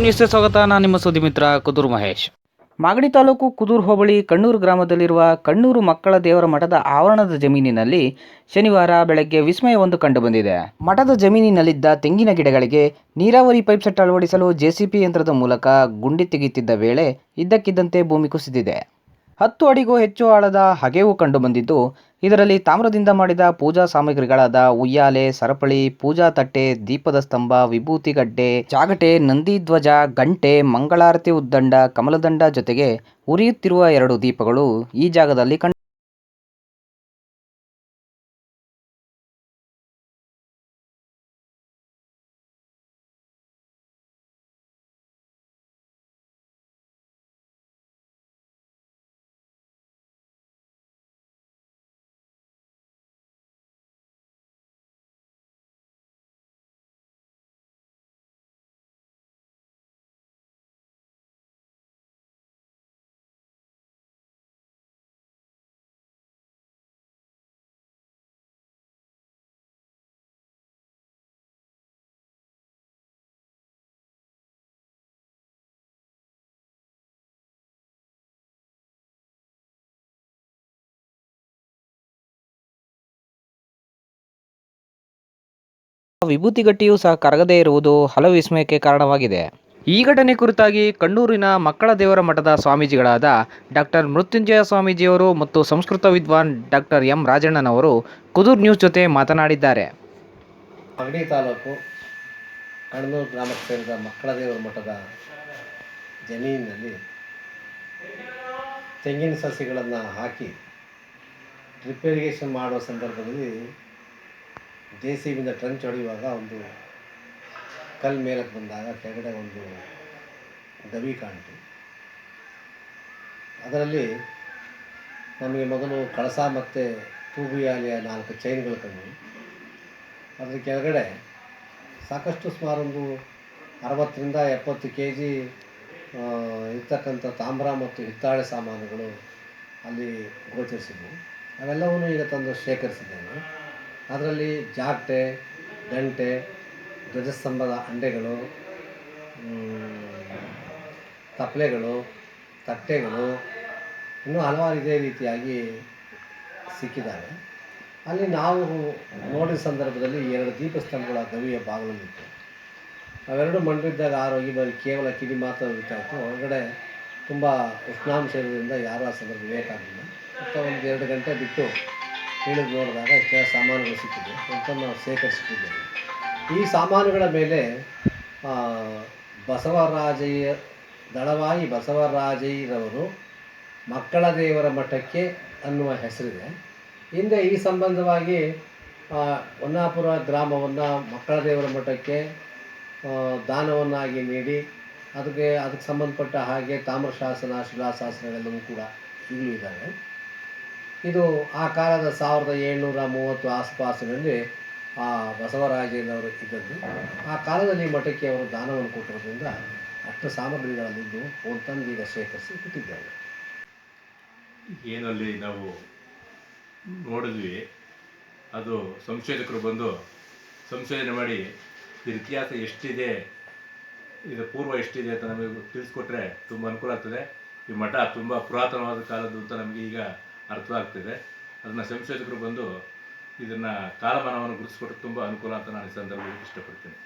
ಕುದೂರು ನ್ಯೂಸ್ಗೆ ಸ್ವಾಗತ. ನಾನು ನಿಮ್ಮ ಸುದ್ದಿ ಮಿತ್ರ ಕುದೂರು ಮಹೇಶ್. ಮಾಗಡಿ ತಾಲೂಕು ಕುದೂರು ಹೋಬಳಿ ಕಣ್ಣೂರು ಗ್ರಾಮದಲ್ಲಿರುವ ಕಣ್ಣೂರು ಮಕ್ಕಳ ದೇವರ ಮಠದ ಆವರಣದ ಜಮೀನಿನಲ್ಲಿ ಶನಿವಾರ ಬೆಳಗ್ಗೆ ವಿಸ್ಮಯವೊಂದು ಕಂಡುಬಂದಿದೆ. ಮಠದ ಜಮೀನಿನಲ್ಲಿದ್ದ ತೆಂಗಿನ ಗಿಡಗಳಿಗೆ ನೀರಾವರಿ ಪೈಪ್ ಸೆಟ್ ಅಳವಡಿಸಲು ಜೆಸಿಬಿ ಯಂತ್ರದ ಮೂಲಕ ಗುಂಡಿ ತೆಗೆಯುತ್ತಿದ್ದ ವೇಳೆ ಇದ್ದಕ್ಕಿದ್ದಂತೆ ಭೂಮಿ ಕುಸಿದಿದೆ. 10 ಅಡಿಗೂ ಹೆಚ್ಚು ಆಳದ ಹಗೆವು ಕಂಡುಬಂದಿದ್ದು, ಇದರಲ್ಲಿ ತಾಮ್ರದಿಂದ ಮಾಡಿದ ಪೂಜಾ ಸಾಮಗ್ರಿಗಳಾದ ಉಯ್ಯಾಲೆ, ಸರಪಳಿ, ಪೂಜಾ ತಟ್ಟೆ, ದೀಪದ ಸ್ತಂಭ, ವಿಭೂತಿ ಗಡ್ಡೆ, ಜಾಗಟೆ, ನಂದಿ ಧ್ವಜ, ಗಂಟೆ, ಮಂಗಳಾರತಿ ಉದ್ದಂಡ, ಕಮಲದಂಡ ಜೊತೆಗೆ ಉರಿಯುತ್ತಿರುವ 2 ದೀಪಗಳು ಈ ಜಾಗದಲ್ಲಿ ವಿಭೂತಿಗಟ್ಟಿಯೂ ಸಹ ಕರಗದೇ ಇರುವುದು ಹಲವು ವಿಸ್ಮಯಕ್ಕೆ ಕಾರಣವಾಗಿದೆ. ಈ ಘಟನೆ ಕುರಿತಾಗಿ ಕಣ್ಣೂರಿನ ಮಕ್ಕಳ ದೇವರ ಮಠದ ಸ್ವಾಮೀಜಿಗಳಾದ ಡಾಕ್ಟರ್ ಮೃತ್ಯುಂಜಯ ಸ್ವಾಮೀಜಿಯವರು ಮತ್ತು ಸಂಸ್ಕೃತ ವಿದ್ವಾನ್ ಡಾಕ್ಟರ್ ಎಂ ರಾಜಣ್ಣನವರು ಕುದೂರು ನ್ಯೂಸ್ ಜೊತೆ ಮಾತನಾಡಿದ್ದಾರೆ. ಮಾಗಡಿ ತಾಲೂಕು ಕಣ್ಣೂರು ಗ್ರಾಮಕ್ಕೆ ಸೇರಿದ ಮಕ್ಕಳ ದೇವರ ಮಠದ ಜಮೀನಿನಲ್ಲಿ ತೆಂಗಿನ ಸಸಿಗಳನ್ನು ಹಾಕಿ ಡ್ರಿಪ್ ಇರಿಗೇಷನ್ ಮಾಡುವ ಸಂದರ್ಭದಲ್ಲಿ ಜೆಸಿಬಿಯಿಂದ ಟ್ರಂಚ್ ಹೊಡೆಯುವಾಗ ಒಂದು ಕಲ್ಲು ಮೇಲಕ್ಕೆ ಬಂದಾಗ ಕೆಳಗಡೆ ಒಂದು ದವಿ ಕಾಣ್ತು. ಅದರಲ್ಲಿ ನಮಗೆ ಮೊದಲು ಕಳಸ ಮತ್ತು ತೂಗುಯಾಲೆಯ 4 ಚೈನ್ಗಳು ಕಂಡು, ಅದರ ಕೆಳಗಡೆ ಸಾಕಷ್ಟು ಸುಮಾರು ಒಂದು 60ರಿಂದ 70 kg ಇರ್ತಕ್ಕಂಥ ತಾಮ್ರ ಮತ್ತು ಹಿತ್ತಾಳೆ ಸಾಮಾನುಗಳು ಅಲ್ಲಿ ಗೋಚರಿಸಿದ್ವು. ಅವೆಲ್ಲವನ್ನೂ ಈಗ ತಂದು ಶೇಖರಿಸಿದ್ದೇನೆ. ಅದರಲ್ಲಿ ಜಾಗಟೆ, ಗಂಟೆ, ಧ್ವಜಸ್ತಂಭದ ಅಂಡೆಗಳು, ತಪ್ಪಲೆಗಳು, ತಟ್ಟೆಗಳು, ಇನ್ನೂ ಹಲವಾರು ಇದೇ ರೀತಿಯಾಗಿ ಸಿಕ್ಕಿದ್ದಾವೆ. ಅಲ್ಲಿ ನಾವು ನೋಡಿದ ಸಂದರ್ಭದಲ್ಲಿ 2 ದೀಪಸ್ತಂಭಗಳ ಗವಿಯ ಭಾಗದಲ್ಲಿತ್ತು. ಅವೆರಡು ಮಣ್ಣಿದ್ದಾಗ ಆರೋಗಿ ಬರೀ ಕೇವಲ ಕಿಡಿ ಮಾತ್ರ ಇರ್ತಾಯಿತ್ತು. ಹೊರಗಡೆ ತುಂಬ ಉಷ್ಣಾಂಶ ಇರೋದ್ರಿಂದ ಯಾರೂ ಆ ಸಂದರ್ಭ ಬೇಕಾಗಿಲ್ಲ. ಮತ್ತು ಒಂದು 2 ಗಂಟೆ ಬಿಟ್ಟು ಇಳಿದು ನೋಡಿದಾಗ ಇಷ್ಟೆಲ್ಲ ಸಾಮಾನುಗಳು ಸಿಕ್ಕಿದೆ ಅಂತ ನಾವು ಶೇಖರಿಸಿಟ್ಟಿದ್ದೇವೆ. ಈ ಸಾಮಾನುಗಳ ಮೇಲೆ ದಳವಾಯಿ ಬಸವರಾಜಯ್ಯರವರು ಮಕ್ಕಳ ದೇವರ ಮಠಕ್ಕೆ ಅನ್ನುವ ಹೆಸರಿದೆ. ಹಿಂದೆ ಈ ಸಂಬಂಧವಾಗಿ ಹೊನ್ನಾಪುರ ಗ್ರಾಮವನ್ನು ಮಕ್ಕಳ ದೇವರ ಮಠಕ್ಕೆ ದಾನವನ್ನಾಗಿ ನೀಡಿ ಅದಕ್ಕೆ ಸಂಬಂಧಪಟ್ಟ ಹಾಗೆ ತಾಮ್ರಶಾಸನ, ಶಿಲಾಶಾಸನಗಳೆಲ್ಲವೂ ಕೂಡ ಈಗಲೂ ಇದ್ದಾವೆ. ಇದು ಆ ಕಾಲದ 1730 ಆಸುಪಾಸಿನಲ್ಲಿ ಆ ಬಸವರಾಜಯ್ಯನವರು ಇದ್ದದ್ದು. ಆ ಕಾಲದಲ್ಲಿ ಮಠಕ್ಕೆ ಅವರು ದಾನವನ್ನು ಕೊಟ್ಟಿರೋದ್ರಿಂದ ಅಷ್ಟು ಸಾಮಗ್ರಿಗಳಲ್ಲಿದ್ದು ತಂದು ಈಗ ಶೇಖರಿಸಿ ಇಟ್ಟಿದ್ದೇವೆ. ಏನಲ್ಲಿ ನಾವು ನೋಡಿದ್ವಿ, ಅದು ಸಂಶೋಧಕರು ಬಂದು ಸಂಶೋಧನೆ ಮಾಡಿ ಇದ್ರ ಇತಿಹಾಸ ಎಷ್ಟಿದೆ, ಇದರ ಪೂರ್ವ ಎಷ್ಟಿದೆ ಅಂತ ನಮಗೆ ತಿಳಿಸ್ಕೊಟ್ರೆ ತುಂಬ ಅನುಕೂಲ ಆಗ್ತದೆ. ಈ ಮಠ ತುಂಬ ಪುರಾತನವಾದ ಕಾಲದ್ದು ಅಂತ ನಮಗೆ ಈಗ ಅರ್ಥವಾಗ್ತಿದೆ. ಅದನ್ನು ಸಂಶೋಧಕರು ಬಂದು ಇದನ್ನು ಕಾಲಮಾನವನ್ನು ಗುರುತಿಸ್ಕೊಟ್ರೆ ತುಂಬ ಅನುಕೂಲ ಅಂತ ನಾನು ಈ ಸಂದರ್ಭದಲ್ಲಿ ಇಷ್ಟಪಡ್ತೀನಿ.